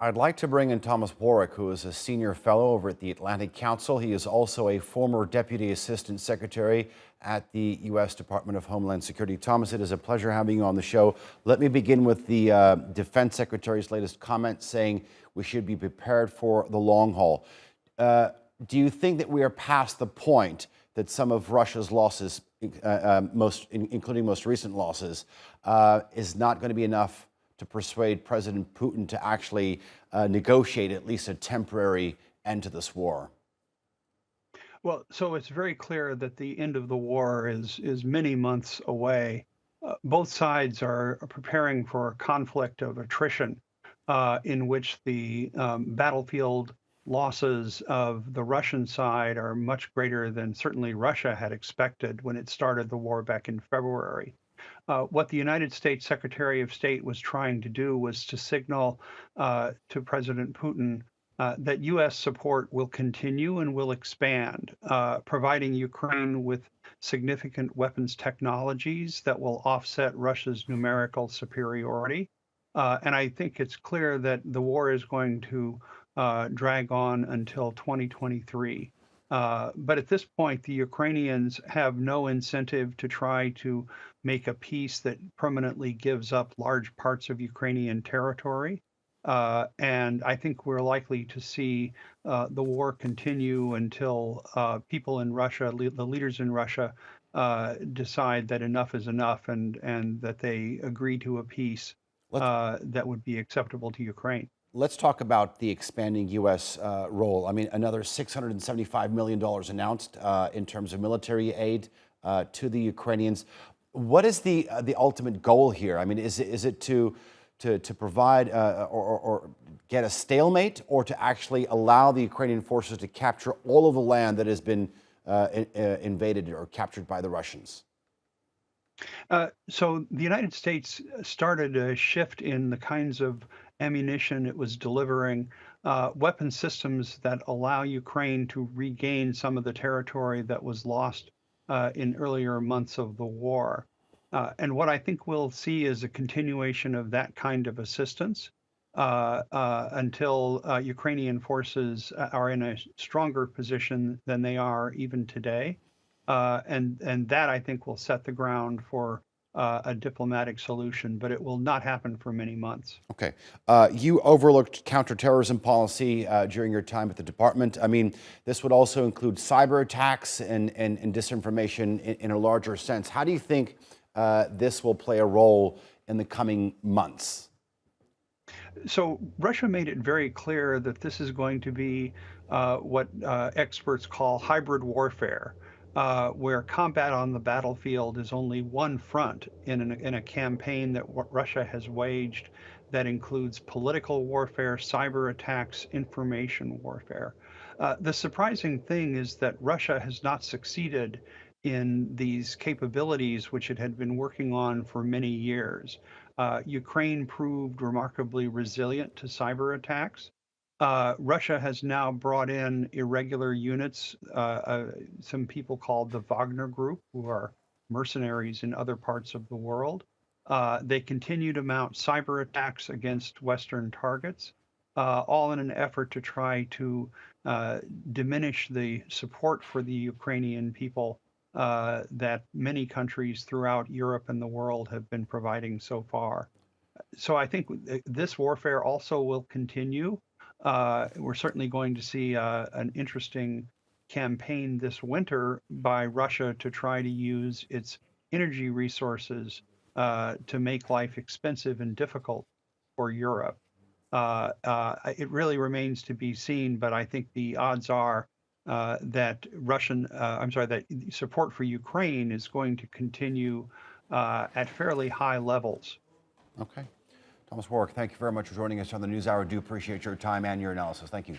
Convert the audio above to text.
I'd like to bring in Thomas Warrick, who is a senior fellow over at the Atlantic Council. He is also a former Deputy Assistant Secretary at the U.S. Department of Homeland Security. Thomas, it is a pleasure having you on the show. Let me begin with the Defense Secretary's latest comment saying we should be prepared for the long haul. Do you think that we are past the point that some of Russia's losses, including most recent losses, is not going to be enough to persuade President Putin to actually negotiate at least a temporary end to this war? Well, so it's very clear that the end of the war is many months away. Both sides are preparing for a conflict of attrition in which the battlefield losses of the Russian side are much greater than certainly Russia had expected when it started the war back in February. What the United States Secretary of State was trying to do was to signal to President Putin that U.S. support will continue and will expand, providing Ukraine with significant weapons technologies that will offset Russia's numerical superiority. And I think it's clear that the war is going to drag on until 2023. But at this point, the Ukrainians have no incentive to try to make a peace that permanently gives up large parts of Ukrainian territory. And I think we're likely to see the war continue until people in Russia, the leaders in Russia, decide that enough is enough and that they agree to a peace Let's, that would be acceptable to Ukraine. let's talk about the expanding U.S. Role. I mean, another $675 million announced in terms of military aid to the Ukrainians. What is the ultimate goal here? I mean, is it to provide or get a stalemate, or to actually allow the Ukrainian forces to capture all of the land that has been invaded or captured by the Russians? So the United States started a shift in the kinds of ammunition it was delivering, weapon systems that allow Ukraine to regain some of the territory that was lost in earlier months of the war. And what I think we'll see is a continuation of that kind of assistance until Ukrainian forces are in a stronger position than they are even today. And that, I think, will set the ground for a diplomatic solution, but it will not happen for many months. Okay. You overlooked counterterrorism policy during your time at the department. I mean, this would also include cyber attacks and disinformation in a larger sense. How do you think this will play a role in the coming months? So Russia made it very clear that this is going to be what experts call hybrid warfare, where combat on the battlefield is only one front in a campaign that Russia has waged that includes political warfare, cyber attacks, information warfare. The surprising thing is that Russia has not succeeded in these capabilities, which it had been working on for many years. Ukraine proved remarkably resilient to cyber attacks. Russia has now brought in irregular units, some people called the Wagner Group, who are mercenaries in other parts of the world. They continue to mount cyber attacks against Western targets, all in an effort to try to diminish the support for the Ukrainian people that many countries throughout Europe and the world have been providing so far. So I think this warfare also will continue. We're certainly going to see an interesting campaign this winter by Russia to try to use its energy resources to make life expensive and difficult for Europe. It really remains to be seen, but I think the odds are that that support for Ukraine is going to continue at fairly high levels. Okay. Thomas Warrick, thank you very much for joining us on the NewsHour. I do appreciate your time and your analysis. Thank you.